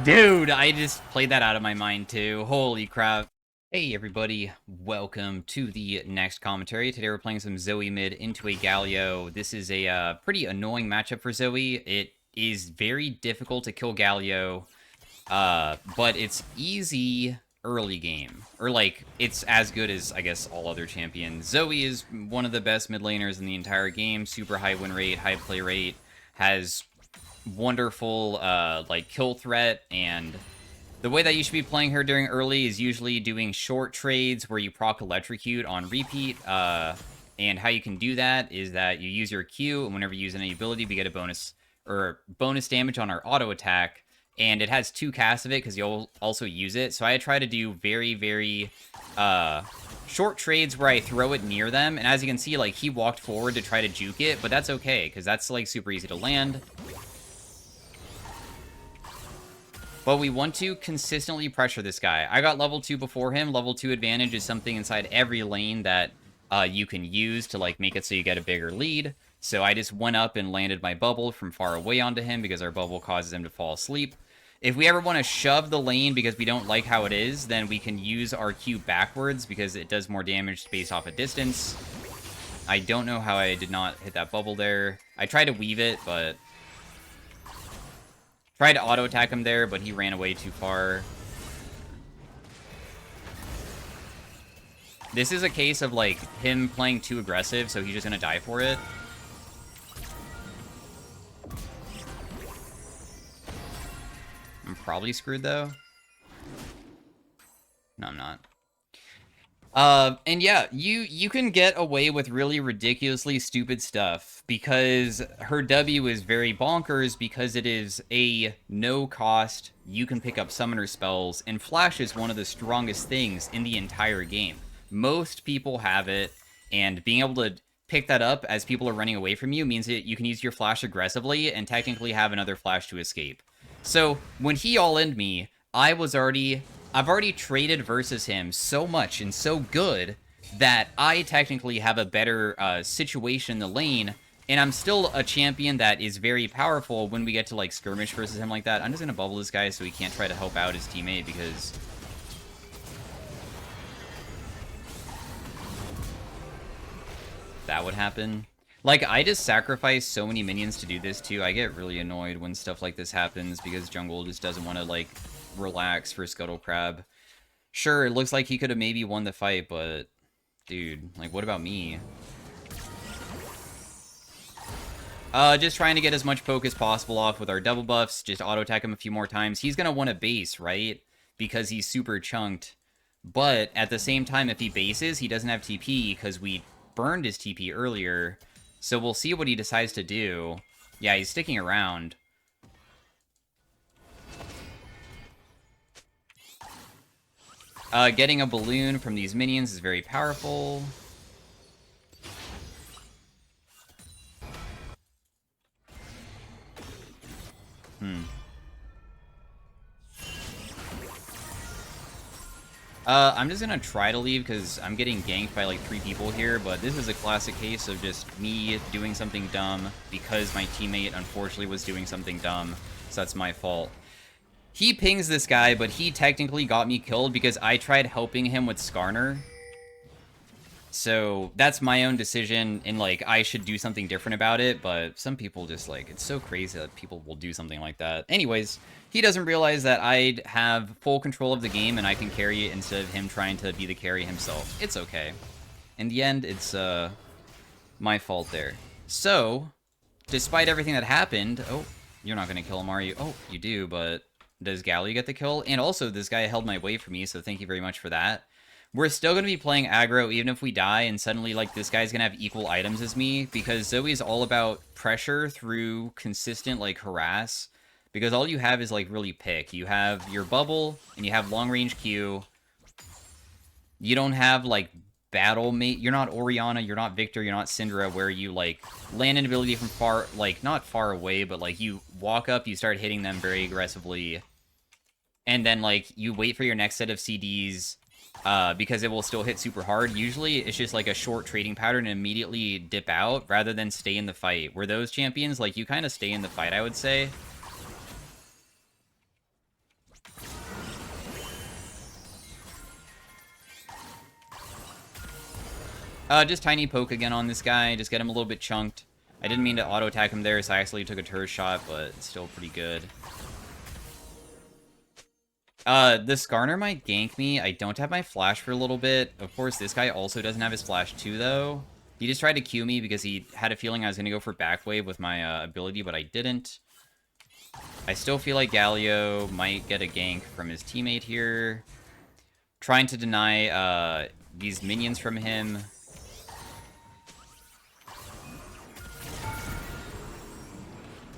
Dude, I just played that out of my mind too. Holy crap. Hey everybody, welcome to the next commentary. Today we're playing some Zoe mid into a Galio. This is a pretty annoying matchup for Zoe. It is very difficult to kill Galio, but it's easy early game. Or like, it's as good as, I guess, all other champions. Zoe is one of the best mid laners in the entire game. Super high win rate, high play rate, has wonderful like kill threat, and the way that you should be playing her during early is usually doing short trades where you proc electrocute on repeat. And how you can do that is that you use your Q, and whenever you use any ability, we get a bonus damage on our auto attack. And it has 2 casts of it because you'll also use it. So I try to do very short trades where I throw it near them. And as you can see, like, he walked forward to try to juke it, but that's okay because that's like super easy to land. But we want to consistently pressure this guy. I got level 2 before him. Level 2 advantage is something inside every lane that you can use to like make it so you get a bigger lead. So I just went up and landed my bubble from far away onto him because our bubble causes him to fall asleep. If we ever want to shove the lane because we don't like how it is, then we can use our Q backwards because it does more damage based off a distance. I don't know how I did not hit that bubble there. I tried to weave it, but tried to auto-attack him there, but he ran away too far. This is a case of, like, him playing too aggressive, so he's just gonna die for it. I'm probably screwed, though. No, I'm not. And yeah, you can get away with really ridiculously stupid stuff because her W is very bonkers because it is a no cost, you can pick up summoner spells, and Flash is one of the strongest things in the entire game. Most people have it, and being able to pick that up as people are running away from you means that you can use your Flash aggressively and technically have another Flash to escape. So when he all-in'd me, I've already traded versus him so much and so good that I technically have a better situation in the lane, and I'm still a champion that is very powerful when we get to like skirmish versus him like that. I'm just gonna bubble this guy so he can't try to help out his teammate because that would happen. Like, I just sacrifice so many minions to do this too. I get really annoyed when stuff like this happens because jungle just doesn't want to like relax for Scuttle Crab. Sure, it looks like he could have maybe won the fight, but dude, like, what about me? Just trying to get as much poke as possible off with our double buffs. Just auto-attack him a few more times. He's gonna want to base, right? Because he's super chunked. But at the same time, if he bases, he doesn't have TP because we burned his TP earlier. So we'll see what he decides to do. Yeah, he's sticking around. Getting a balloon from these minions is very powerful. I'm just gonna try to leave because I'm getting ganked by like 3 people here, but this is a classic case of just me doing something dumb because my teammate unfortunately was doing something dumb, so that's my fault. He pings this guy, but he technically got me killed because I tried helping him with Skarner. So that's my own decision, and like I should do something different about it, but some people just like, it's so crazy that people will do something like that. Anyways, he doesn't realize that I have full control of the game and I can carry it instead of him trying to be the carry himself. It's okay. In the end, it's my fault there. So, despite everything that happened, oh, you're not gonna kill him, are you? Oh, you do, but does Galio get the kill? And also, this guy held my way for me, so thank you very much for that. We're still going to be playing aggro even if we die, and suddenly, like, this guy's going to have equal items as me, because Zoe's all about pressure through consistent, like, harass, because all you have is, like, really pick. You have your bubble, and you have long-range Q. You don't have, like, battle mate. You're not Orianna, you're not Victor, you're not Syndra, where you, like, land an ability from far, like, not far away, but, like, you walk up, you start hitting them very aggressively, and then, like, you wait for your next set of CDs, because it will still hit super hard. Usually, it's just like a short trading pattern and immediately dip out rather than stay in the fight. Where those champions, like, you kind of stay in the fight, I would say. Just tiny poke again on this guy. Just get him a little bit chunked. I didn't mean to auto-attack him there, so I actually took a turret shot, but it's still pretty good. The Skarner might gank me. I don't have my flash for a little bit. Of course, this guy also doesn't have his flash too, though. He just tried to Q me because he had a feeling I was going to go for back wave with my ability, but I didn't. I still feel like Galio might get a gank from his teammate here. Trying to deny these minions from him.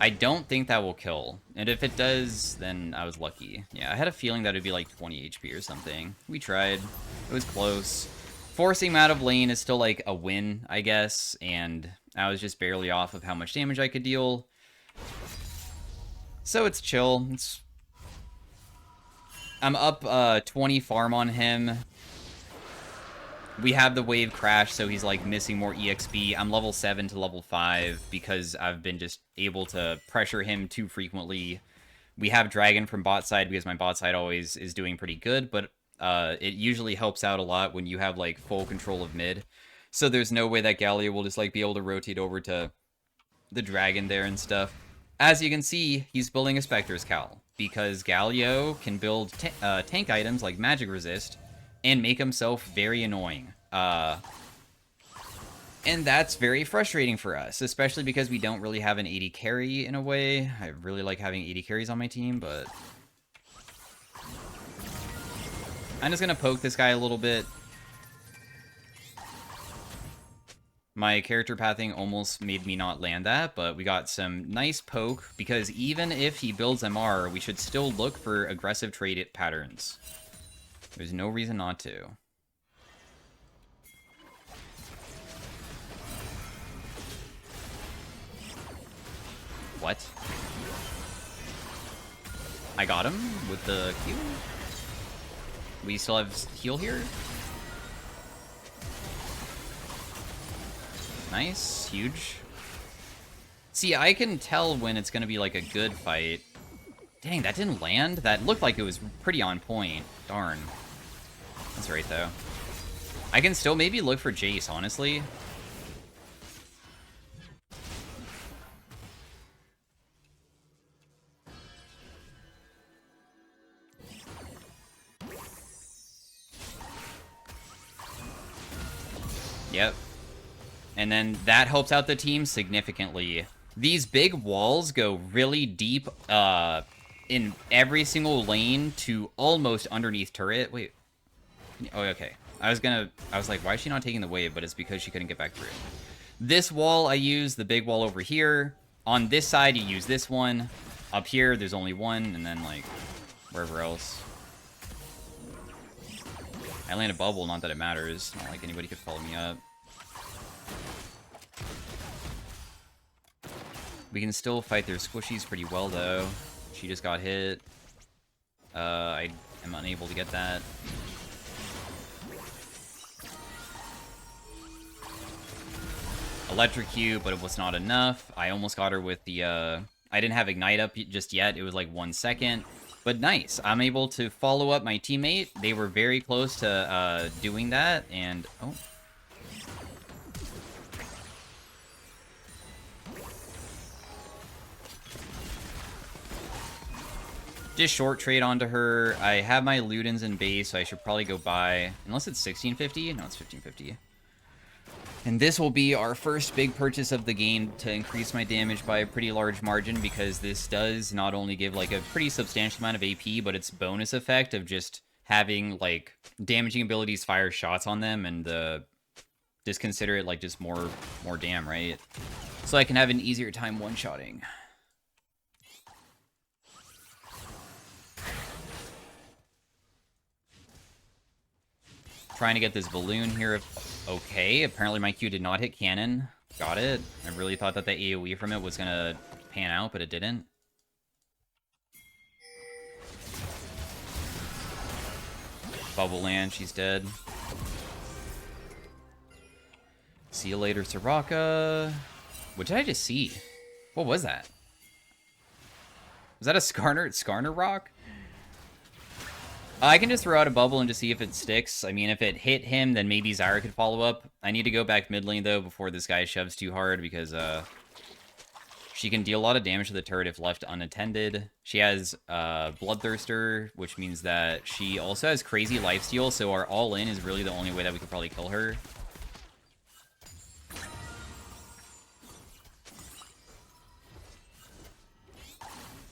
I don't think that will kill. And if it does, then I was lucky. Yeah, I had a feeling that it would be like 20 HP or something. We tried. It was close. Forcing him out of lane is still like a win, I guess. And I was just barely off of how much damage I could deal. So it's chill. I'm up 20 farm on him. We have the wave crash, so he's like missing more EXP. I'm level 7 to level 5 because I've been just able to pressure him too frequently. We have Dragon from bot side because my bot side always is doing pretty good, but it usually helps out a lot when you have like full control of mid. So there's no way that Galio will just like be able to rotate over to the Dragon there and stuff. As you can see, he's building a Spectre's Cowl because Galio can build tank items like Magic Resist and make himself very annoying. And that's very frustrating for us, especially because we don't really have an AD carry in a way. I really like having AD carries on my team, but I'm just gonna poke this guy a little bit. My character pathing almost made me not land that, but we got some nice poke, because even if he builds MR, we should still look for aggressive trade patterns. There's no reason not to. What? I got him with the Q. We still have heal here. Nice, huge. See, I can tell when it's gonna be like a good fight. Dang, that didn't land? That looked like it was pretty on point. Darn. That's right, though. I can still maybe look for Jace, honestly. Yep. And then that helps out the team significantly. These big walls go really deep in every single lane to almost underneath turret. Wait. Oh, okay. I was like, why is she not taking the wave? But it's because she couldn't get back through. This wall I use, the big wall over here. On this side, you use this one. Up here, there's only one, and then, like, wherever else. I land a bubble, not that it matters. Not like anybody could follow me up. We can still fight their squishies pretty well, though. She just got hit. I am unable to get that. Electrocute, but it was not enough. I almost got her with the, I didn't have Ignite up just yet. It was like 1 second. But nice. I'm able to follow up my teammate. They were very close to doing that, and... oh. Just short trade onto her. I have my Ludens in base, so I should probably go buy... unless it's 1650? No, it's 1550. And this will be our first big purchase of the game to increase my damage by a pretty large margin, because this does not only give like a pretty substantial amount of AP, but its bonus effect of just having like damaging abilities fire shots on them, and just consider it like just more damn, right? So I can have an easier time one-shotting. Trying to get this balloon here. Okay, apparently my Q did not hit cannon. Got it. I really thought that the AoE from it was gonna pan out, but it didn't. Bubble land, she's dead. See you later, Soraka. What did I just see? What was that? Was that a Skarner rock? I can just throw out a bubble and just see if it sticks. I mean, if it hit him, then maybe Zyra could follow up. I need to go back mid lane, though, before this guy shoves too hard, because she can deal a lot of damage to the turret if left unattended. She has Bloodthirster, which means that she also has crazy lifesteal, so our all-in is really the only way that we could probably kill her.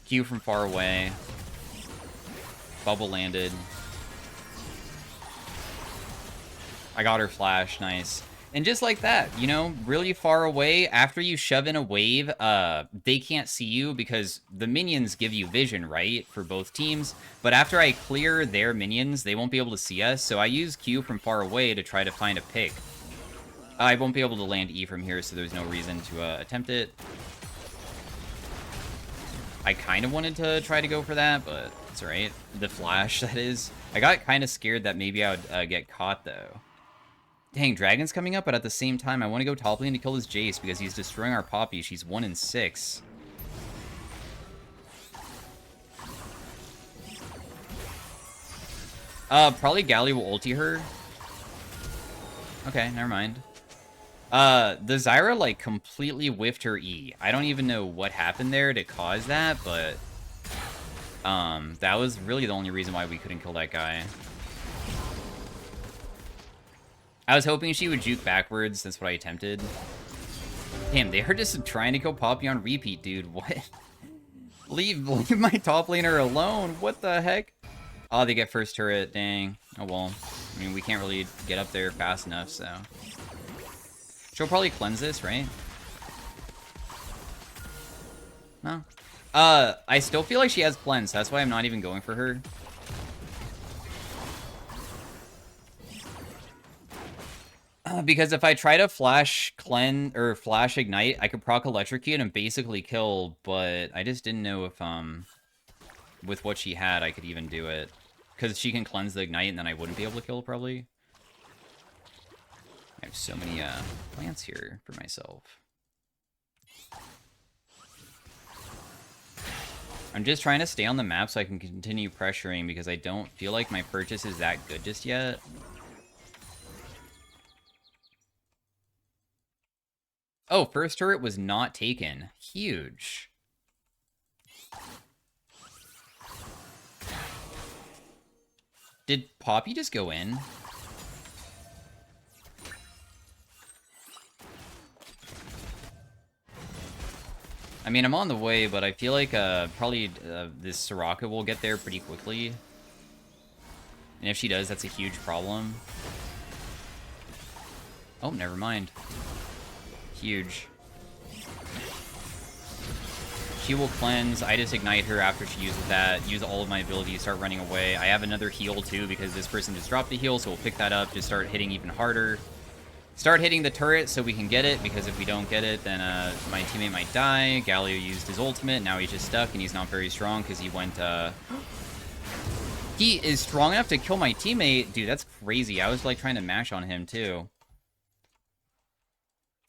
Q from far away. Bubble landed. I got her flash, nice. And just like that, you know, really far away, after you shove in a wave, they can't see you because the minions give you vision, right, for both teams. But after I clear their minions, they won't be able to see us, so I use Q from far away to try to find a pick. I won't be able to land E from here, so there's no reason to attempt it. I kind of wanted to try to go for that, but it's alright. The flash, that is. I got kind of scared that maybe I would get caught, though. Dang, Dragon's coming up, but at the same time, I want to go top lane to kill this Jace because he's destroying our Poppy. She's 1 in 6. Probably Gally will ulti her. Okay, never mind. The Zyra, like, completely whiffed her E. I don't even know what happened there to cause that, but... that was really the only reason why we couldn't kill that guy. I was hoping she would juke backwards. That's what I attempted. Damn, they are just trying to kill Poppy on repeat, dude. What? Leave my top laner alone. What the heck? Oh, they get first turret. Dang. Oh, well. I mean, we can't really get up there fast enough, so... She'll probably cleanse this, right? No. I still feel like she has cleanse. That's why I'm not even going for her. Because if I try to flash cleanse or flash ignite, I could proc electrocute and basically kill, but I just didn't know if with what she had I could even do it. Because she can cleanse the ignite and then I wouldn't be able to kill probably. I have so many plants here for myself. I'm just trying to stay on the map so I can continue pressuring because I don't feel like my purchase is that good just yet. Oh, first turret was not taken. Huge. Did Poppy just go in? I mean, I'm on the way, but I feel like probably this Soraka will get there pretty quickly. And if she does, that's a huge problem. Oh, never mind. Huge. She will cleanse. I just ignite her after she uses that. Use all of my abilities, start running away. I have another heal, too, because this person just dropped the heal, so we'll pick that up, just start hitting even harder. Start hitting the turret so we can get it, because if we don't get it, then my teammate might die. Galio used his ultimate, now he's just stuck, and he's not very strong because he went... He is strong enough to kill my teammate? Dude, that's crazy. I was, like, trying to mash on him, too.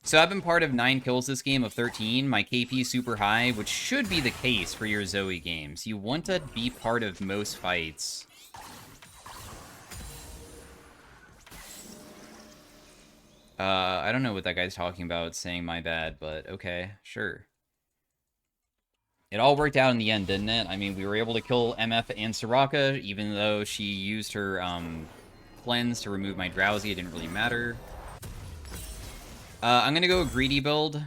So I've been part of 9 kills this game of 13. My KP is super high, which should be the case for your Zoe games. You want to be part of most fights. I don't know what that guy's talking about, saying my bad, but okay, sure. It all worked out in the end, didn't it? I mean, we were able to kill MF and Soraka, even though she used her cleanse to remove my drowsy. It didn't really matter. I'm going to go a greedy build.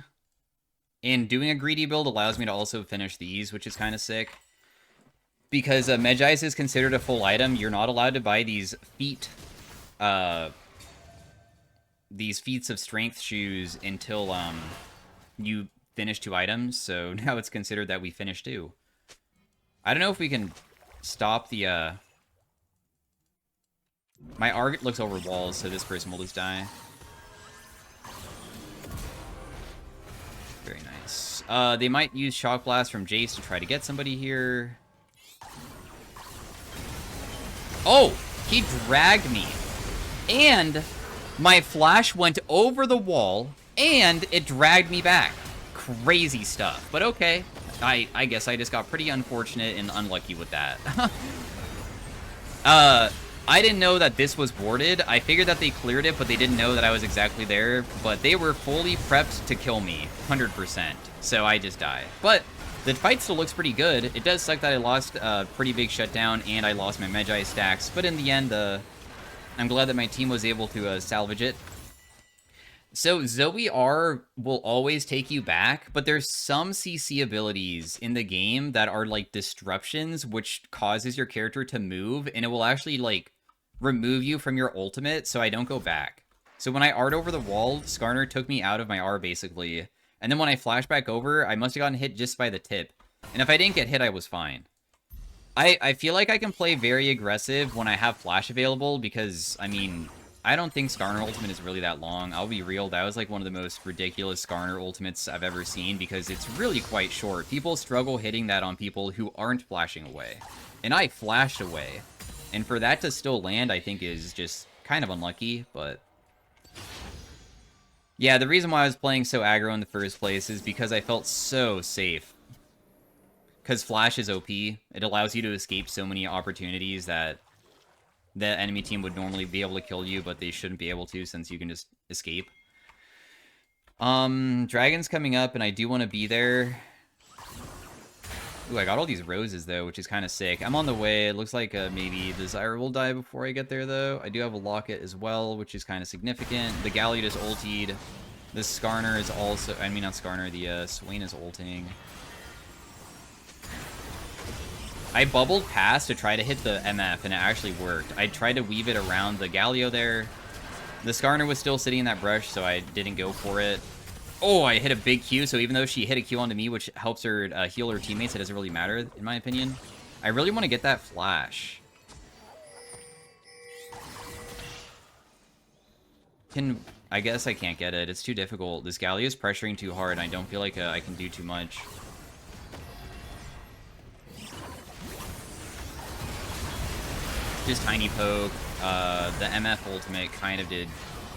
And doing a greedy build allows me to also finish these, which is kind of sick. Because Medjai's is considered a full item, you're not allowed to buy these feet... these feats of strength shoes until you finish 2 items, so now it's considered that we finished 2. I don't know if we can stop the my Argot looks over walls, so this person will just die. Very nice. They might use Shock Blast from Jace to try to get somebody here. Oh! He dragged me! And... my flash went over the wall, and it dragged me back. Crazy stuff. But okay. I guess I just got pretty unfortunate and unlucky with that. I didn't know that this was warded. I figured that they cleared it, but they didn't know that I was exactly there. But they were fully prepped to kill me, 100%. So I just die. But the fight still looks pretty good. It does suck that I lost a pretty big shutdown, and I lost my Magi stacks. But in the end, I'm glad that my team was able to salvage it. So Zoe R will always take you back, but there's some CC abilities in the game that are like disruptions, which causes your character to move, and it will actually like remove you from your ultimate, so I don't go back. So when I R'd over the wall, Skarner took me out of my R basically, and then when I flashed back over, I must have gotten hit just by the tip. And if I didn't get hit, I was fine. I feel like I can play very aggressive when I have flash available because, I mean, I don't think Skarner ultimate is really that long. I'll be real, that was like one of the most ridiculous Skarner ultimates I've ever seen because it's really quite short. People struggle hitting that on people who aren't flashing away. And I flashed away. And for that to still land, I think is just kind of unlucky, but... yeah, the reason why I was playing so aggro in the first place is because I felt so safe. Because Flash is OP. It allows you to escape so many opportunities that the enemy team would normally be able to kill you, but they shouldn't be able to since you can just escape. Dragon's coming up, and I do want to be there. Ooh, I got all these roses, though, which is kind of sick. I'm on the way. It looks like maybe the Zyra will die before I get there, though. I do have a Locket as well, which is kind of significant. The Galio just ultied. The Skarner is also... I mean, not Skarner. The Swain is ulting. I bubbled past to try to hit the MF, and it actually worked. I tried to weave it around the Galio there. The Skarner was still sitting in that brush, so I didn't go for it. Oh, I hit a big Q, so even though she hit a Q onto me, which helps her heal her teammates, it doesn't really matter, in my opinion. I really want to get that flash. I guess I can't get it. It's too difficult. This Galio is pressuring too hard, and I don't feel like I can do too much. Just tiny poke. The MF ultimate kind of did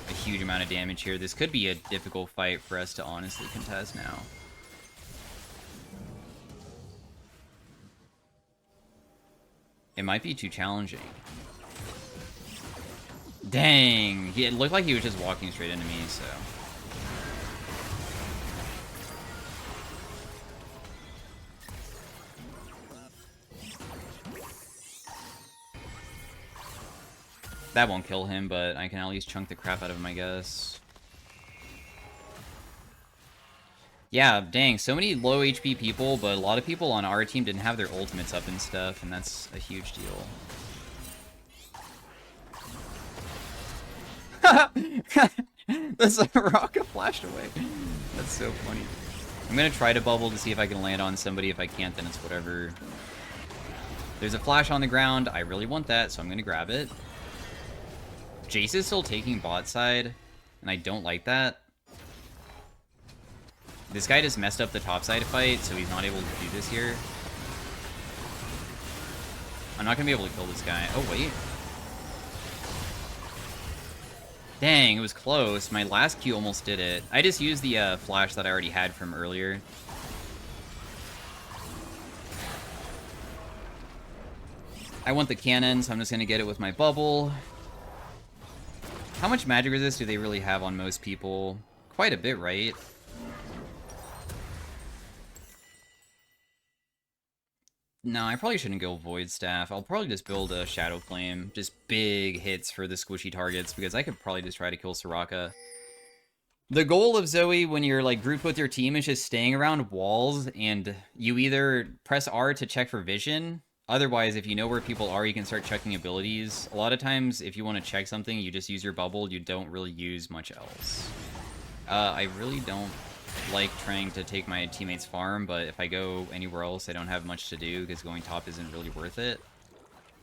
a huge amount of damage here. This could be a difficult fight for us to honestly contest now. It might be too challenging. Dang! It looked like he was just walking straight into me, so... that won't kill him, but I can at least chunk the crap out of him, I guess. Yeah, dang, so many low HP people, but a lot of people on our team didn't have their ultimates up and stuff, and that's a huge deal. The Soraka flashed away. That's so funny. I'm gonna try to bubble to see if I can land on somebody. If I can't, then it's whatever. There's a flash on the ground. I really want that, so I'm gonna grab it. Jace is still taking bot side, and I don't like that. This guy just messed up the top side fight, so he's not able to do this here. I'm not gonna be able to kill this guy. Oh, wait. Dang, it was close. My last Q almost did it. I just used the flash that I already had from earlier. I want the cannon, so I'm just gonna get it with my bubble. How much magic resist do they really have on most people? Quite a bit, right? No, I probably shouldn't go Void Staff. I'll probably just build a Shadow Flame. Just big hits for the squishy targets, because I could probably just try to kill Soraka. The goal of Zoe when you're like grouped with your team is just staying around walls, and you either press R to check for vision. Otherwise, if you know where people are, you can start checking abilities. A lot of times, if you want to check something, you just use your bubble. You don't really use much else. I really don't like trying to take my teammates' farm, but if I go anywhere else, I don't have much to do, because going top isn't really worth it.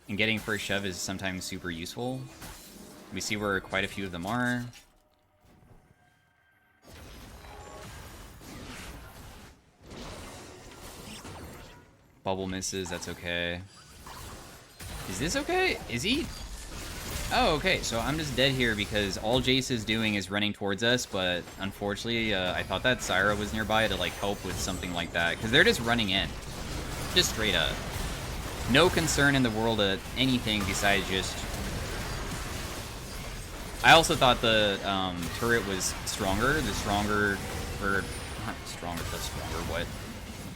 And getting first shove is sometimes super useful. We see where quite a few of them are. Bubble misses, that's okay. Is this okay? Is he? Oh, okay, so I'm just dead here because all Jace is doing is running towards us, but unfortunately, I thought that Zyra was nearby to, like, help with something like that, because they're just running in. Just straight up. No concern in the world of anything besides just... I also thought the turret was stronger. The stronger... Or, not stronger, that's stronger, what?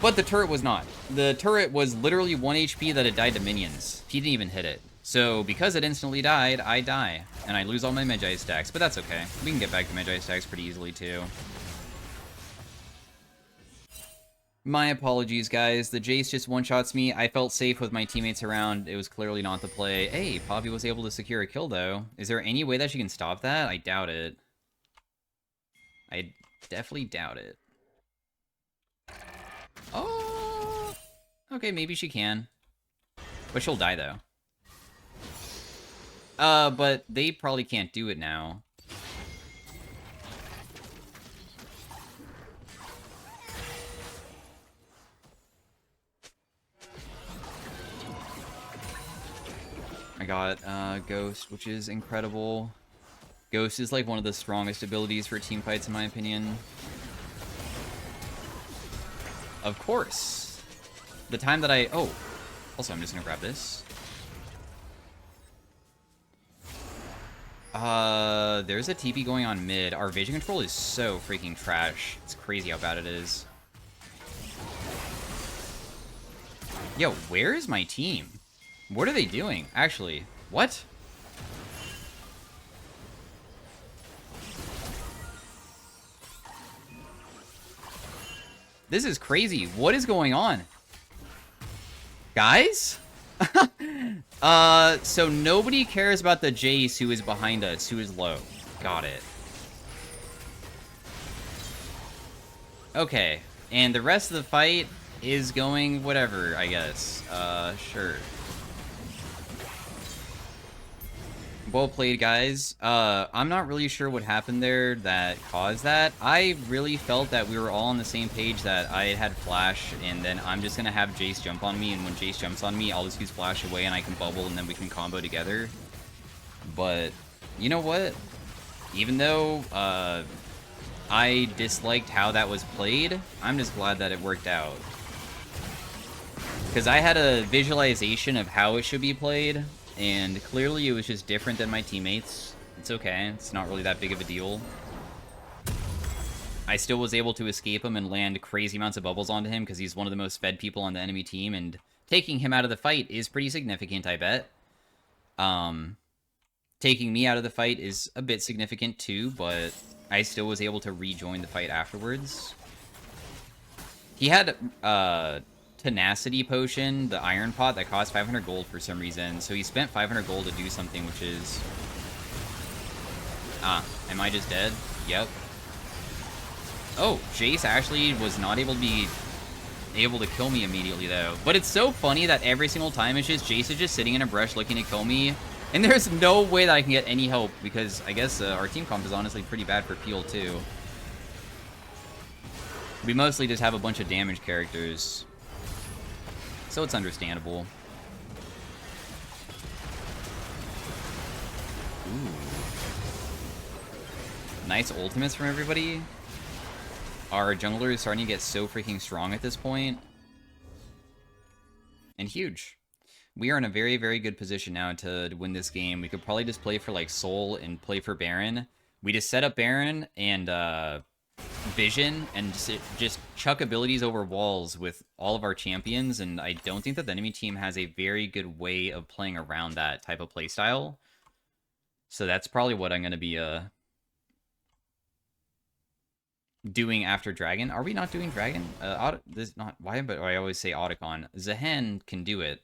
But the turret was not. The turret was literally 1 HP that had died to minions. He didn't even hit it. So, because it instantly died, I die. And I lose all my Magi stacks, but that's okay. We can get back to Magi stacks pretty easily, too. My apologies, guys. The Jace just one-shots me. I felt safe with my teammates around. It was clearly not the play. Hey, Poppy was able to secure a kill, though. Is there any way that she can stop that? I doubt it. I definitely doubt it. Oh! Okay, maybe she can. But she'll die, though. But they probably can't do it now. I got Ghost, which is incredible. Ghost is like one of the strongest abilities for team fights, in my opinion. Of course. The time that I... Oh. Also, I'm just gonna grab this. There's a TP going on mid. Our vision control is so freaking trash. It's crazy how bad it is. Yo, where is my team? What are they doing? Actually, what? This is crazy. What is going on? Guys? So nobody cares about the Jace who is behind us, who is low. Got it. Okay. And the rest of the fight is going whatever, I guess. Sure. Well played, guys. I'm not really sure what happened there that caused that. I really felt that we were all on the same page, that I had Flash, and then I'm just gonna have Jace jump on me, and when Jace jumps on me, I'll just use Flash away, and I can bubble, and then we can combo together. But, you know what? Even though, I disliked how that was played, I'm just glad that it worked out. Because I had a visualization of how it should be played, and clearly it was just different than my teammates. It's okay. It's not really that big of a deal. I still was able to escape him and land crazy amounts of bubbles onto him because he's one of the most fed people on the enemy team, and taking him out of the fight is pretty significant, I bet. Taking me out of the fight is a bit significant too, but I still was able to rejoin the fight afterwards. He had, Tenacity Potion, the Iron Pot, that cost 500 gold for some reason. So he spent 500 gold to do something, which is... Ah, am I just dead? Yep. Oh, Jace actually was not able to kill me immediately, though. But it's so funny that every single time it's just Jace is just sitting in a brush looking to kill me. And there's no way that I can get any help, because I guess our team comp is honestly pretty bad for peel, too. We mostly just have a bunch of damage characters, so it's understandable. Ooh. Nice ultimates from everybody. Our jungler is starting to get so freaking strong at this point. And huge. We are in a very, very good position now to win this game. We could probably just play for, like, Soul and play for Baron. We just set up Baron and, Vision and just chuck abilities over walls with all of our champions, and I don't think that the enemy team has a very good way of playing around that type of playstyle. So that's probably what I'm going to be doing after Dragon. Are we not doing Dragon? This not why, but I always say Otacon. Zehen can do it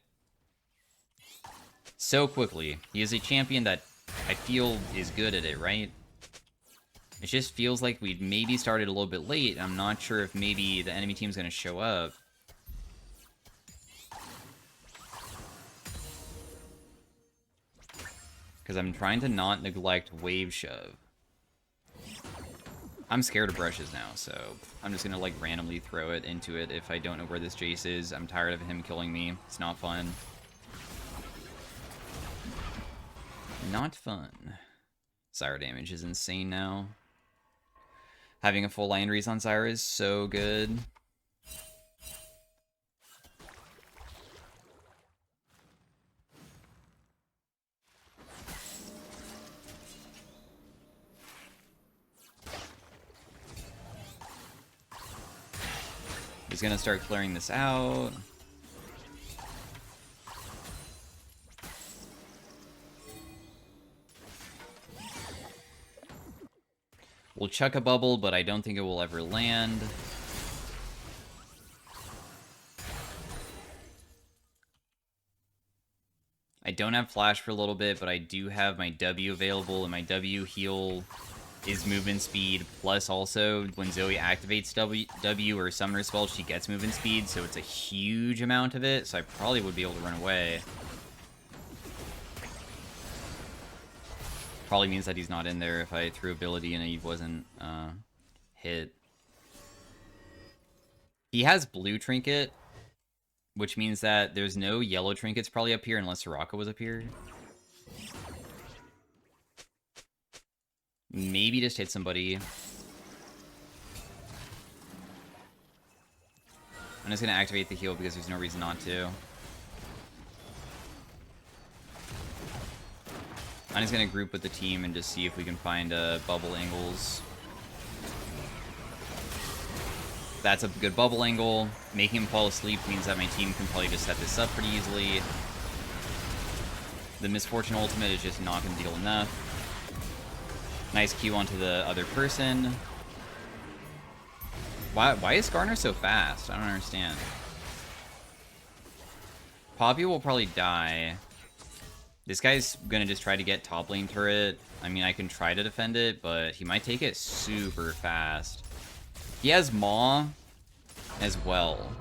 so quickly. He is a champion that I feel is good at it, right? It just feels like we maybe started a little bit late. I'm not sure if maybe the enemy team's going to show up. Because I'm trying to not neglect Wave Shove. I'm scared of brushes now, so I'm just going to, like, randomly throw it into it if I don't know where this Jace is. I'm tired of him killing me. It's not fun. Not fun. Zyra damage is insane now. Having a full line reads on Zyra is so good. She's gonna start clearing this out. We'll chuck a bubble, but I don't think it will ever land. I don't have flash for a little bit, but I do have my W available, and my W heal is movement speed, plus also when Zoe activates W or summoner spell, she gets movement speed, so it's a huge amount of it, so I probably would be able to run away. Probably means that he's not in there if I threw ability and he wasn't hit. He has blue trinket, which means that there's no yellow trinkets probably up here unless Soraka was up here. Maybe just hit somebody. I'm just gonna activate the heal because there's no reason not to. I'm just gonna group with the team and just see if we can find bubble angles. That's a good bubble angle. Making him fall asleep means that my team can probably just set this up pretty easily. The Misfortune ultimate is just not gonna deal enough. Nice Q onto the other person. Why is Garner so fast? I don't understand. Poppy will probably die. This guy's gonna just try to get top lane turret. I mean, I can try to defend it, but he might take it super fast. He has Maw as well.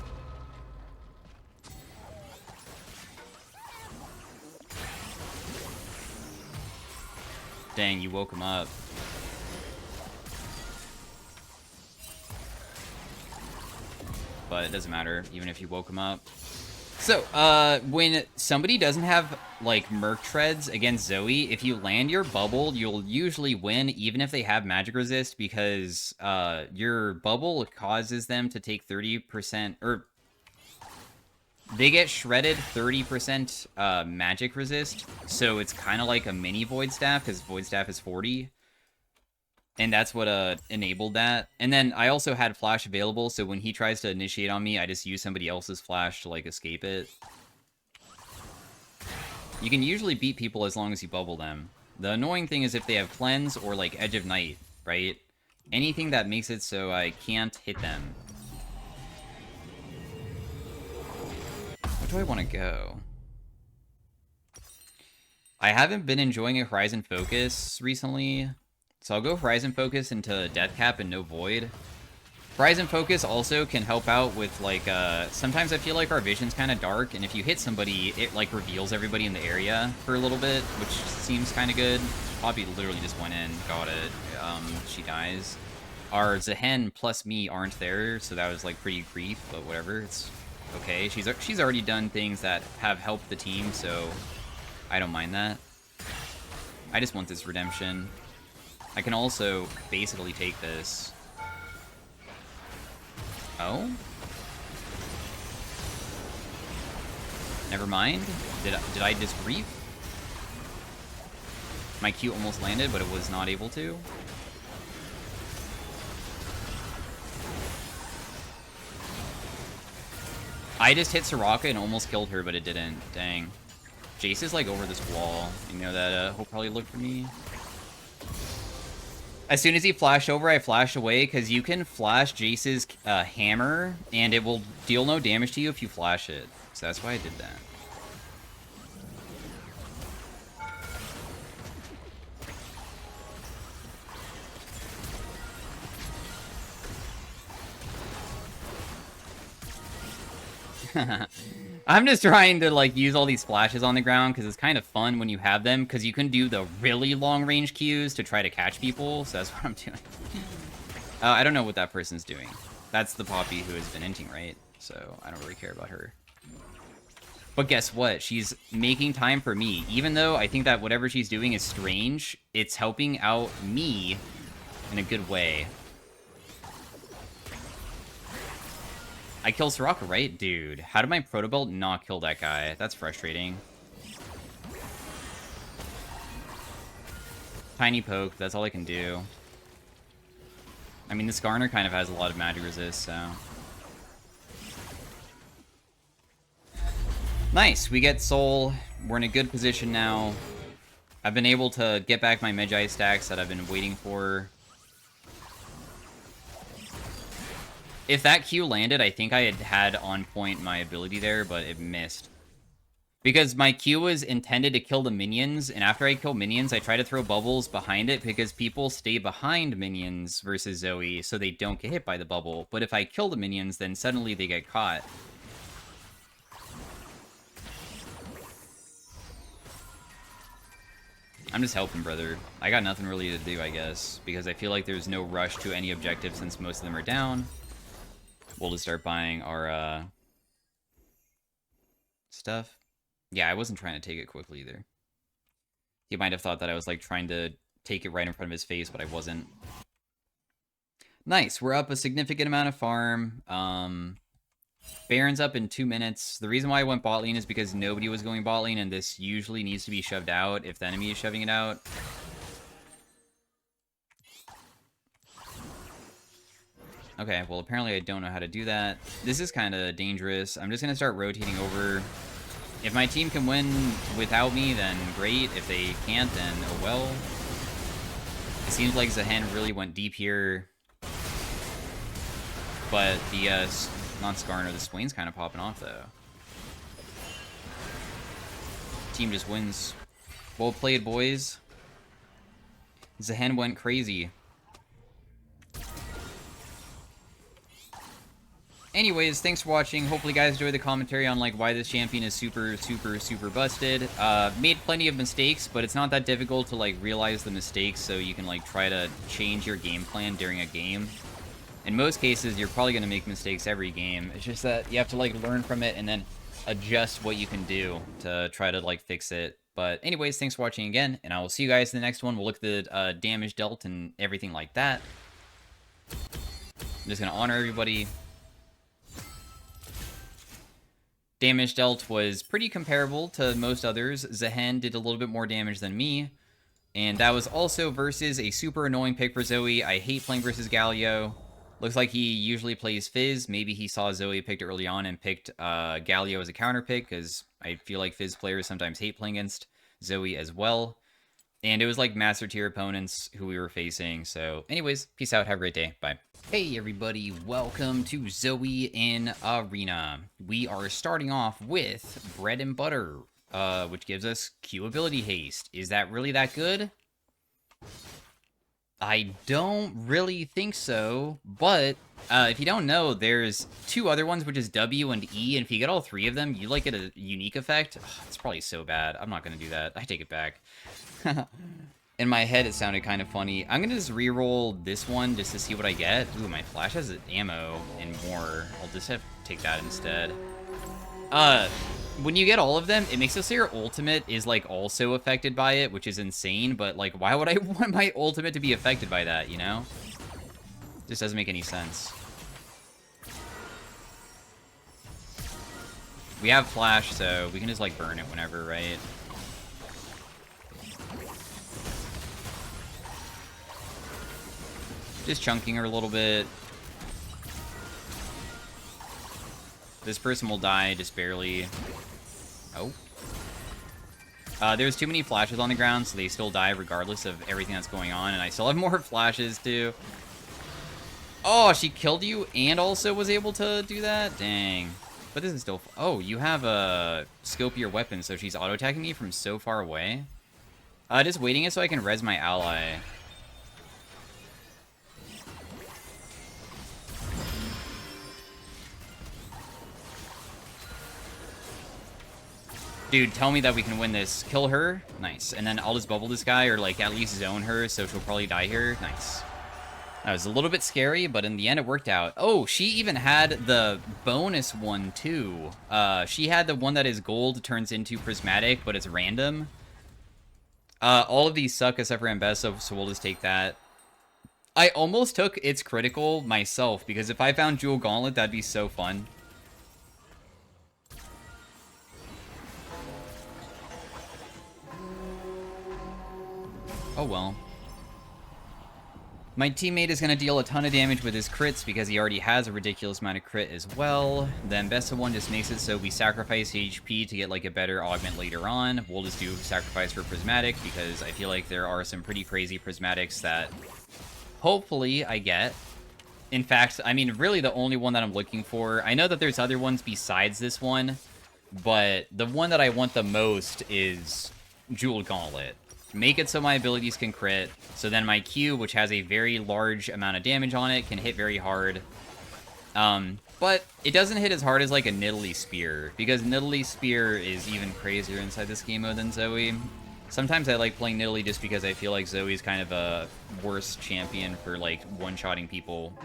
Dang, you woke him up. But it doesn't matter, even if you woke him up. So, when somebody doesn't have, like, Merc Treads against Zoe, if you land your bubble, you'll usually win, even if they have magic resist, because, your bubble causes them to take 30%, or they get shredded 30% magic resist, so it's kind of like a mini Void Staff, because Void Staff is 40. And that's what enabled that. And then I also had flash available, so when he tries to initiate on me, I just use somebody else's flash to, like, escape it. You can usually beat people as long as you bubble them. The annoying thing is if they have Cleanse or, like, Edge of Night, right? Anything that makes it so I can't hit them. Where do I want to go? I haven't been enjoying a Horizon Focus recently. So I'll go Horizon Focus into Death Cap and no Void. Horizon Focus also can help out with, like, sometimes I feel like our vision's kind of dark, and if you hit somebody, it, like, reveals everybody in the area for a little bit, which seems kind of good. Poppy literally just went in, got it. She dies. Our Zehen plus me aren't there, so that was, like, pretty grief, but whatever, it's okay. She's already done things that have helped the team, so I don't mind that. I just want this redemption. I can also basically take this. Oh? Never mind. Did I just grief? My Q almost landed, but it was not able to. I just hit Soraka and almost killed her, but it didn't. Dang. Jace is, like, over this wall. You know that he'll probably look for me. As soon as he flashed over, I flashed away, because you can flash Jace's hammer, and it will deal no damage to you if you flash it. So that's why I did that. I'm just trying to, like, use all these flashes on the ground because it's kind of fun when you have them, because you can do the really long-range Qs to try to catch people, so that's what I'm doing. I don't know what that person's doing. That's the Poppy who has been inting, right? So I don't really care about her. But guess what? She's making time for me. Even though I think that whatever she's doing is strange, it's helping out me in a good way. I killed Soraka, right? Dude, how did my Proto Belt not kill that guy? That's frustrating. Tiny poke, that's all I can do. I mean, this Garner kind of has a lot of magic resist, so... Nice, we get Soul. We're in a good position now. I've been able to get back my Magi stacks that I've been waiting for. If that Q landed, I think I had on point my ability there, but it missed. Because my Q was intended to kill the minions, and after I kill minions, I try to throw bubbles behind it because people stay behind minions versus Zoe, so they don't get hit by the bubble. But if I kill the minions, then suddenly they get caught. I'm just helping, brother. I got nothing really to do, I guess, because I feel like there's no rush to any objective since most of them are down. We'll just start buying our, stuff. Yeah, I wasn't trying to take it quickly either. He might have thought that I was, like, trying to take it right in front of his face, but I wasn't. Nice, we're up a significant amount of farm. Baron's up in 2 minutes. The reason why I went bot lane is because nobody was going bot lane, and this usually needs to be shoved out if the enemy is shoving it out. Okay, well, apparently I don't know how to do that. This is kind of dangerous. I'm just going to start rotating over. If my team can win without me, then great. If they can't, then oh well. It seems like Zahen really went deep here. But the, not Skarner, the Swain's kind of popping off, though. Team just wins. Well played, boys. Zahen went crazy. Anyways, thanks for watching. Hopefully you guys enjoyed the commentary on like why this champion is super busted. Made plenty of mistakes, but it's not that difficult to like realize the mistakes so you can like try to change your game plan during a game. In most cases, you're probably going to make mistakes every game. It's just that you have to like learn from it and then adjust what you can do to try to like fix it. But anyways, thanks for watching again, and I will see you guys in the next one. We'll look at the damage dealt and everything like that. I'm just going to honor everybody. Damage dealt was pretty comparable to most others. Zahen did a little bit more damage than me. And that was also versus a super annoying pick for Zoe. I hate playing versus Galio. Looks like he usually plays Fizz. Maybe he saw Zoe picked early on and picked Galio as a counter pick, because I feel like Fizz players sometimes hate playing against Zoe as well. And it was like master tier opponents who we were facing. So anyways, peace out. Have a great day. Bye. Hey everybody, welcome to Zoe in Arena. We are starting off with Bread and Butter, which gives us Q ability haste. Is that really that good? I don't really think so, but if you don't know, there's 2 other ones, which is W and E, and if you get all 3 of them, you like get a unique effect. Ugh, it's probably so bad. I'm not going to do that. I take it back. In my head, it sounded kind of funny. I'm going to just re-roll this one just to see what I get. Ooh, my flash has ammo and more. I'll just have to take that instead. When you get all of them, it makes it so your ultimate is, like, also affected by it, which is insane, but, like, why would I want my ultimate to be affected by that, you know? Just doesn't make any sense. We have flash, so we can just, like, burn it whenever, right? Just chunking her a little bit. This person will die just barely. Oh. There's too many flashes on the ground, so they still die regardless of everything that's going on, and I still have more flashes too. Oh, she killed you and also was able to do that? Dang. But this is still... Oh, you have a scope your weapon, so she's auto-attacking me from so far away. Just waiting it so I can res my ally. Dude, tell me that we can win this. Kill her. Nice. And then I'll just bubble this guy, or like at least zone her, so she'll probably die here. Nice. That was a little bit scary, but in the end it worked out. Oh, she even had the bonus one too. She had the one that is gold turns into prismatic, but it's random. All of these suck except for Ambessa, so we'll just take that. I almost took its critical myself, because if I found Jewel Gauntlet, that'd be so fun. Oh well. My teammate is going to deal a ton of damage with his crits because he already has a ridiculous amount of crit as well. Then best of one just makes it so we sacrifice HP to get like a better augment later on. We'll just do sacrifice for prismatic because I feel like there are some pretty crazy prismatics that hopefully I get. In fact, I mean, really the only one that I'm looking for. I know that there's other ones besides this one, but the one that I want the most is Jeweled Gauntlet. Make it so my abilities can crit, so then my Q, which has a very large amount of damage on it, can hit very hard. But it doesn't hit as hard as like a Nidalee Spear, because Nidalee Spear is even crazier inside this game mode than Zoe. Sometimes I like playing Nidalee just because I feel like Zoe's kind of a worse champion for like one-shotting people.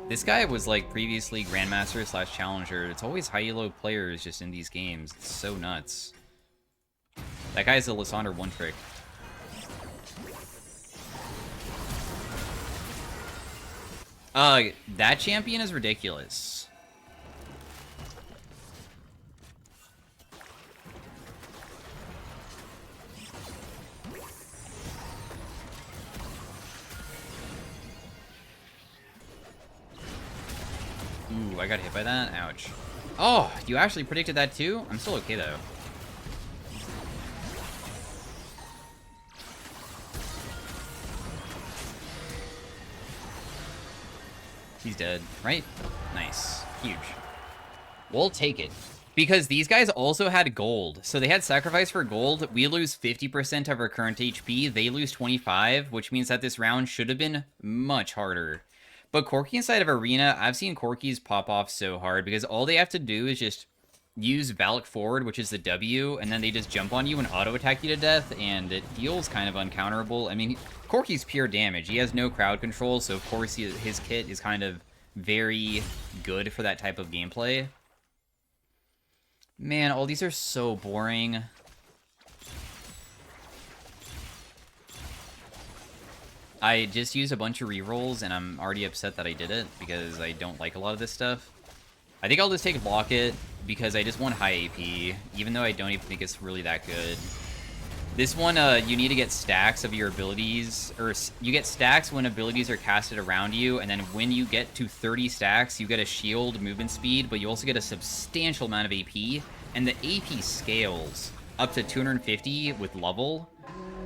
This guy was like previously Grandmaster / Challenger. It's always high elo players just in these games. It's so nuts. That guy's a Lysandre one-trick. That champion is ridiculous. Ooh, I got hit by that? Ouch. Oh, you actually predicted that too? I'm still okay though. He's dead, right? Nice. Huge. We'll take it. Because these guys also had gold. So they had sacrifice for gold. We lose 50% of our current HP. They lose 25, which means that this round should have been much harder. But Corki inside of Arena, I've seen Corkis pop off so hard because all they have to do is just use Valak forward, which is the W, and then they just jump on you and auto-attack you to death, and it feels kind of uncounterable. I mean, Corki's pure damage. He has no crowd control, so of course his kit is kind of very good for that type of gameplay. Man, all these are so boring. I just used a bunch of rerolls, and I'm already upset that I did it, because I don't like a lot of this stuff. I think I'll just take Locket, because I just want high AP, even though I don't even think it's really that good. This one, you need to get stacks of your abilities, or you get stacks when abilities are casted around you, and then when you get to 30 stacks, you get a shield movement speed, but you also get a substantial amount of AP, and the AP scales up to 250 with level,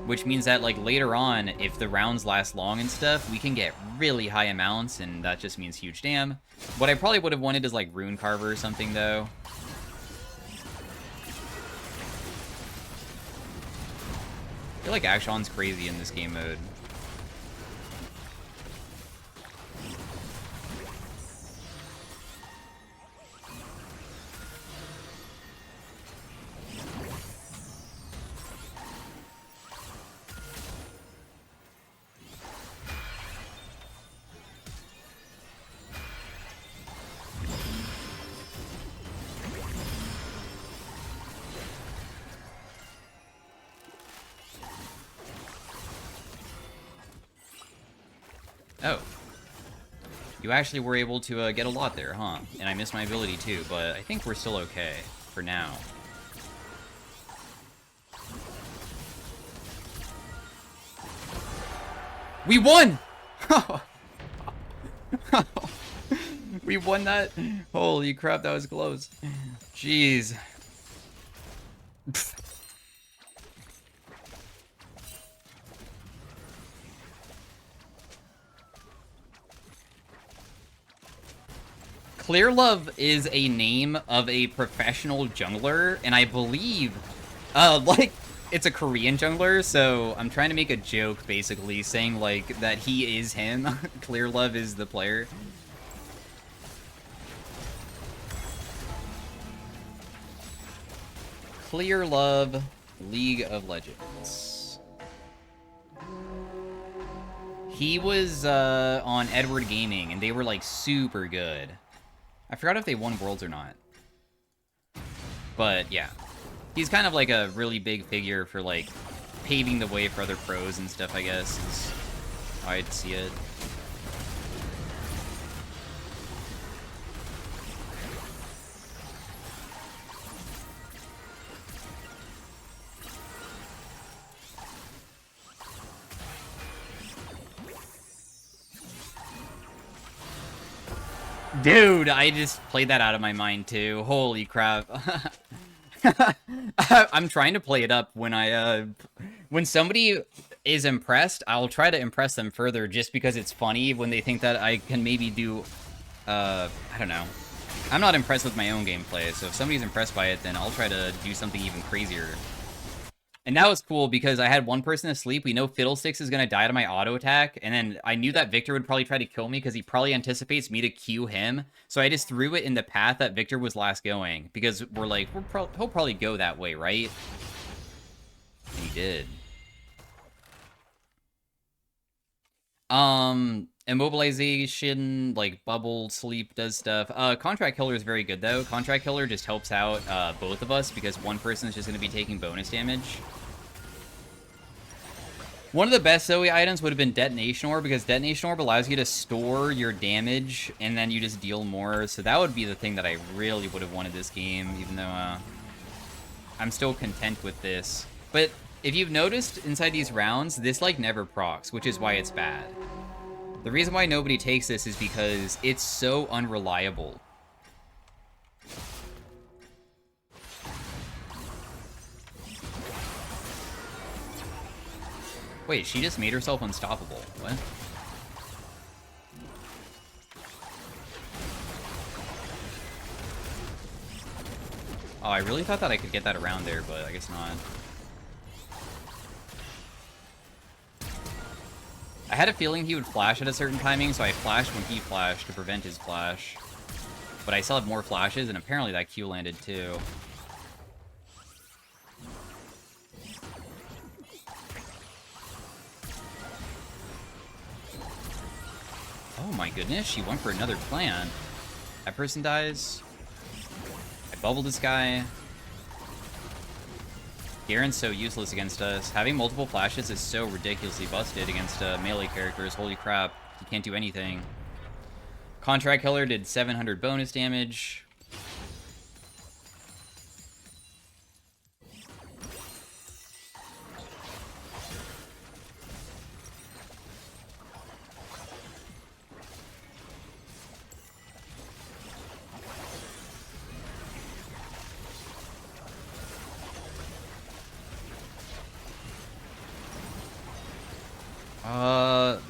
which means that, like, later on, if the rounds last long and stuff, we can get really high amounts, and that just means huge dam. What I probably would have wanted is, like, Rune Carver or something, though. I feel like Akshon's crazy in this game mode. Oh. You actually were able to get a lot there, huh? And I missed my ability too, but I think we're still okay for now. We won! We won that? Holy crap, that was close. Jeez. Clear Love is a name of a professional jungler, and I believe, like, it's a Korean jungler, so I'm trying to make a joke, basically, saying, like, that he is him. Clear Love is the player. Clear Love, League of Legends. He was, on Edward Gaming, and they were, like, super good. I forgot if they won Worlds or not. But, yeah. He's kind of like a really big figure for, like, paving the way for other pros and stuff, I guess, is how I'd see it. Dude, I just played that out of my mind too. Holy crap. I'm trying to play it up when somebody is impressed, I'll try to impress them further just because it's funny when they think that I can maybe do, I don't know. I'm not impressed with my own gameplay, so if somebody's impressed by it, then I'll try to do something even crazier. And that was cool because I had one person asleep. We know Fiddlesticks is going to die to my auto attack. And then I knew that Victor would probably try to kill me because he probably anticipates me to Q him. So I just threw it in the path that Victor was last going because we're like, he'll probably go that way, right? And he did. Immobilization, like bubble, sleep does stuff. Contract Killer is very good though. Contract Killer just helps out both of us because one person is just going to be taking bonus damage. One of the best Zoe items would have been Detonation Orb because Detonation Orb allows you to store your damage and then you just deal more. So that would be the thing that I really would have wanted this game, even though I'm still content with this. But if you've noticed inside these rounds, this like never procs, which is why it's bad. The reason why nobody takes this is because it's so unreliable. Wait, she just made herself unstoppable. What? Oh, I really thought that I could get that around there, but I guess not. I had a feeling he would flash at a certain timing, so I flashed when he flashed to prevent his flash. But I still have more flashes, and apparently that Q landed too. Oh my goodness, she went for another plant. That person dies. I bubbled this guy. Garen's so useless against us. Having multiple flashes is so ridiculously busted against melee characters. Holy crap. He can't do anything. Contract Killer did 700 bonus damage.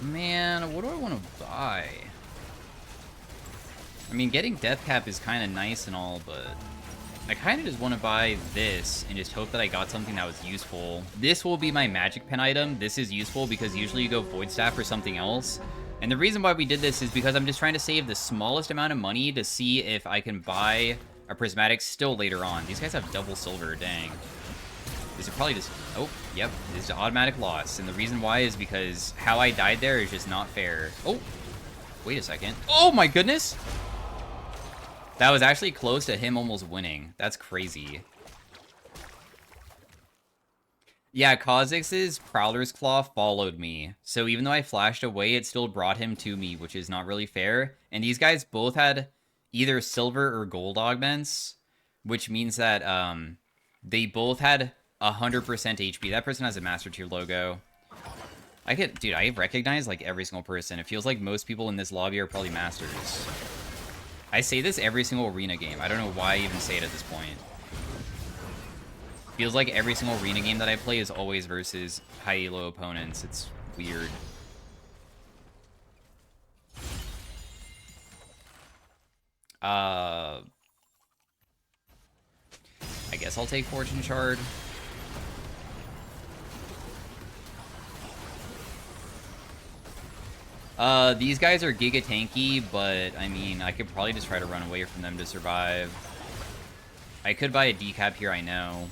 Man, what do I want to buy? I mean, getting Death Cap is kind of nice and all, but I kind of just want to buy this and just hope that I got something that was useful. This will be my Magic Pen item. This is useful because usually you go Void Staff or something else. And the reason why we did this is because I'm just trying to save the smallest amount of money to see if I can buy a Prismatic still later on. These guys have double silver, dang. These are probably just... Oh, yep. This is automatic loss. And the reason why is because how I died there is just not fair. Oh, wait a second. Oh my goodness! That was actually close to him almost winning. That's crazy. Yeah, Kha'Zix's Prowler's Claw followed me. So even though I flashed away, it still brought him to me, which is not really fair. And these guys both had either silver or gold augments, which means that they both had 100% HP. That person has a Master Tier logo. Dude, I recognize like every single person. It feels like most people in this lobby are probably Masters. I say this every single arena game. I don't know why I even say it at this point. Feels like every single arena game that I play is always versus high elo opponents. It's weird. I guess I'll take Fortune Shard. These guys are giga tanky, but I mean, I could probably just try to run away from them to survive. I could buy a decap here, I know.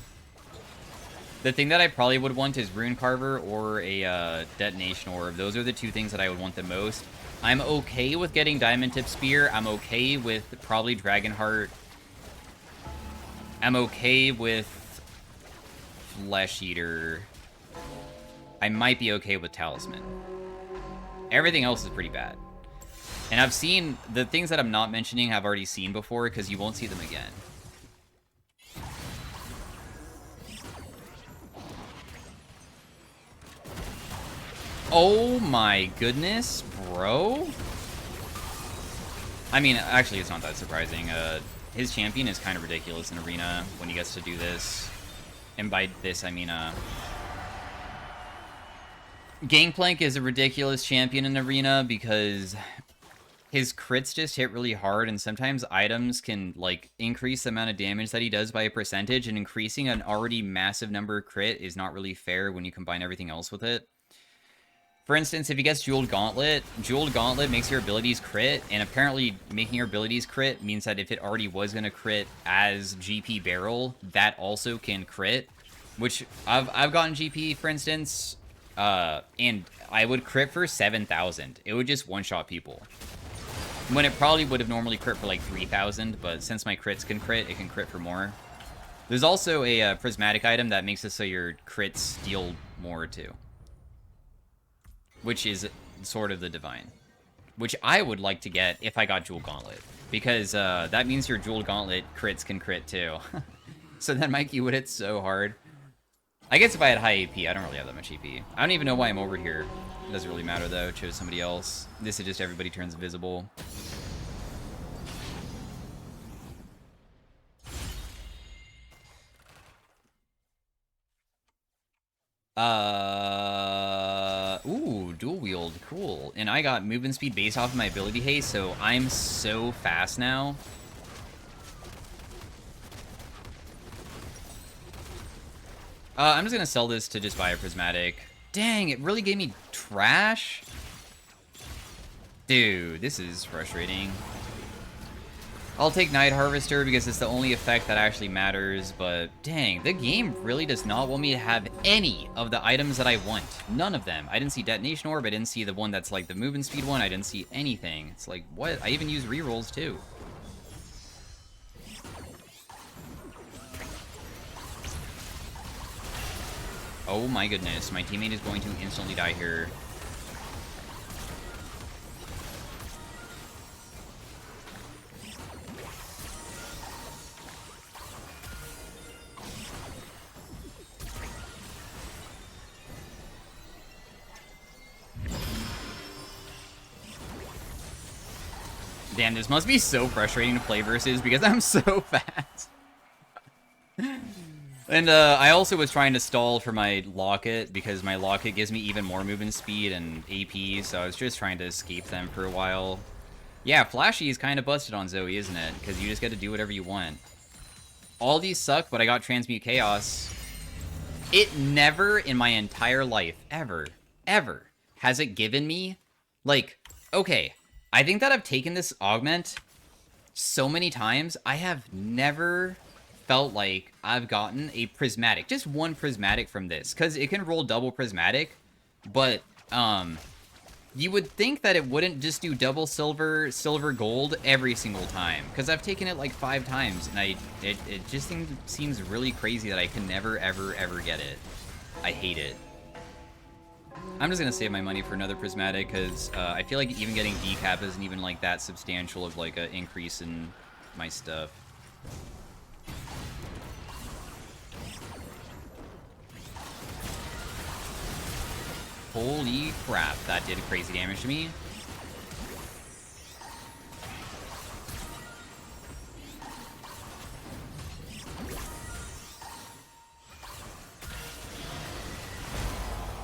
The thing that I probably would want is Rune Carver or a Detonation Orb. Those are the two things that I would want the most. I'm okay with getting Diamond Tip Spear. I'm okay with probably Dragonheart. I'm okay with Flesh Eater. I might be okay with Talisman. Everything else is pretty bad. And I've seen... The things that I'm not mentioning I've already seen before because you won't see them again. Oh my goodness, bro. I mean, actually, it's not that surprising. His champion is kind of ridiculous in Arena when he gets to do this. And by this, I mean, Gangplank is a ridiculous champion in Arena because his crits just hit really hard, and sometimes items can, like, increase the amount of damage that he does by a percentage, and increasing an already massive number of crit is not really fair when you combine everything else with it. For instance, if he gets Jeweled Gauntlet makes your abilities crit, and apparently making your abilities crit means that if it already was going to crit as GP Barrel, that also can crit, which I've gotten GP, for instance, and I would crit for 7,000. It would just one-shot people. When it probably would have normally crit for like 3,000, but since my crits can crit, it can crit for more. There's also a prismatic item that makes it so your crits deal more too, which is sort of the divine, which I would like to get if I got Jewel Gauntlet, because that means your Jewel Gauntlet crits can crit too. So then Mikey would hit so hard. I guess if I had high AP, I don't really have that much AP. I don't even know why I'm over here. It doesn't really matter though, chose somebody else. This is just everybody turns invisible. Ooh, dual wield, cool. And I got movement speed based off of my ability haste, so I'm so fast now. I'm just gonna sell this to just buy a prismatic. Dang, it really gave me trash? Dude, this is frustrating. I'll take Night Harvester because it's the only effect that actually matters, but dang, the game really does not want me to have any of the items that I want. None of them. I didn't see Detonation Orb, I didn't see the one that's like the movement speed one, I didn't see anything. It's like, what? I even use rerolls too. Oh my goodness, my teammate is going to instantly die here. Damn, this must be so frustrating to play versus because I'm so fast. And I also was trying to stall for my Locket because my Locket gives me even more movement speed and AP, so I was just trying to escape them for a while. Yeah, Flashy is kind of busted on Zoe, isn't it? Because you just get to do whatever you want. All these suck, but I got Transmute Chaos. It never in my entire life, ever, has it given me, like, okay, I think that I've taken this augment so many times, I have never felt like I've gotten a prismatic, just one prismatic from this, because it can roll double prismatic, but you would think that it wouldn't just do double silver, silver gold every single time, because I've taken it like 5 times, and it just seems really crazy that I can never ever get it. I hate it. I'm just gonna save my money for another prismatic, because I feel like even getting decap isn't even like that substantial of like an increase in my stuff. Holy crap, that did crazy damage to me.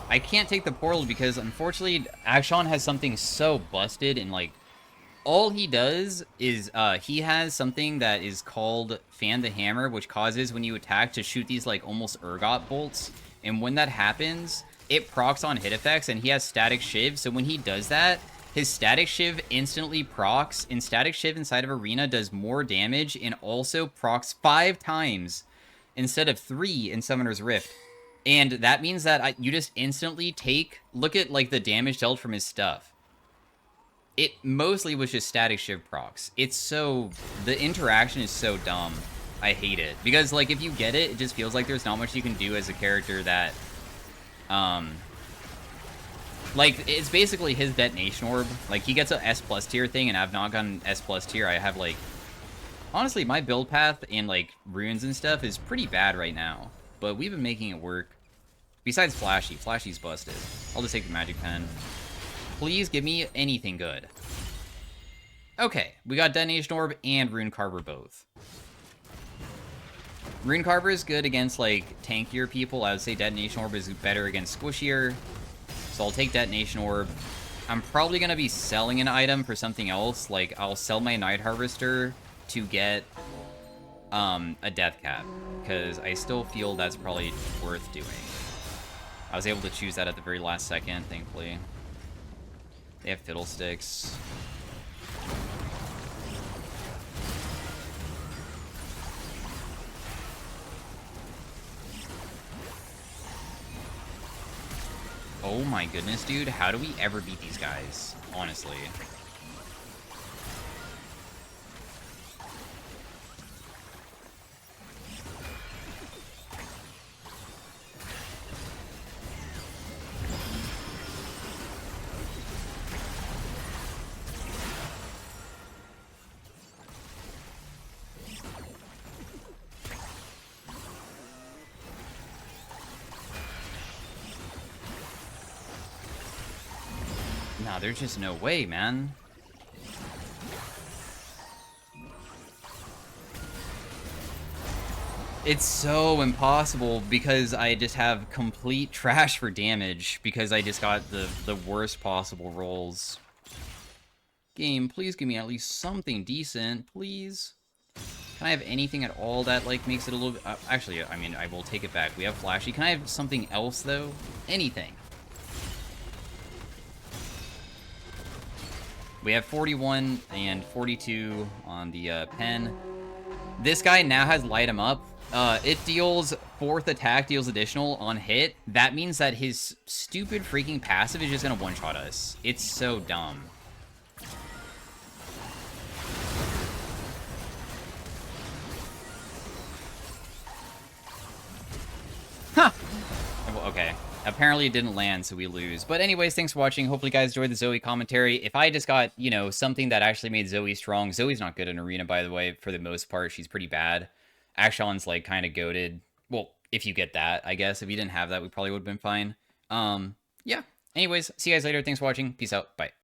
I can't take the portal because, unfortunately, Akshan has something so busted, and, like, all he does is, he has something that is called Fan the Hammer, which causes, when you attack, to shoot these, like, almost ergot bolts, and when that happens, it procs on hit effects, and he has Static Shiv, so when he does that, his Static Shiv instantly procs, and Static Shiv inside of Arena does more damage, and also procs 5 times, instead of 3 in Summoner's Rift. And that means that you just instantly take... Look at, like, the damage dealt from his stuff. It mostly was just Static Shiv procs. It's so... The interaction is so dumb. I hate it. Because, like, if you get it, it just feels like there's not much you can do as a character that... Like, it's basically his Detonation Orb. Like, he gets a S+ tier thing, and I've not gotten S+ tier. I have, like... Honestly, my build path and, like, runes and stuff is pretty bad right now. But we've been making it work. Besides Flashy. Flashy's busted. I'll just take the Magic Pen. Please give me anything good. Okay, we got Detonation Orb and Rune Carver both. Rune Carver is good against, like, tankier people. I would say Detonation Orb is better against squishier. So I'll take Detonation Orb. I'm probably going to be selling an item for something else. Like, I'll sell my Night Harvester to get a Death Cap, because I still feel that's probably worth doing. I was able to choose that at the very last second, thankfully. They have Fiddlesticks. Oh my goodness, dude. How do we ever beat these guys? Honestly. Nah, there's just no way, man. It's so impossible because I just have complete trash for damage because I just got the worst possible rolls. Game, please give me at least something decent, please. Can I have anything at all that, like, makes it a little bit... actually, I mean, I will take it back. We have Flashy. Can I have something else, though? Anything. We have 41 and 42 on the pen. This guy now has Light Him Up. It deals 4th attack, deals additional on hit. That means that his stupid freaking passive is just gonna one-shot us. It's so dumb. Huh! Okay. Apparently it didn't land, so we lose. But anyways, thanks for watching. Hopefully you guys enjoyed the Zoe commentary. If I just got, you know, something that actually made Zoe strong. Zoe's not good in Arena, by the way, for the most part. She's pretty bad. Action's, like, kind of goated. Well, if you get that, I guess. If you didn't have that, we probably would have been fine. Yeah. Anyways, see you guys later. Thanks for watching. Peace out. Bye.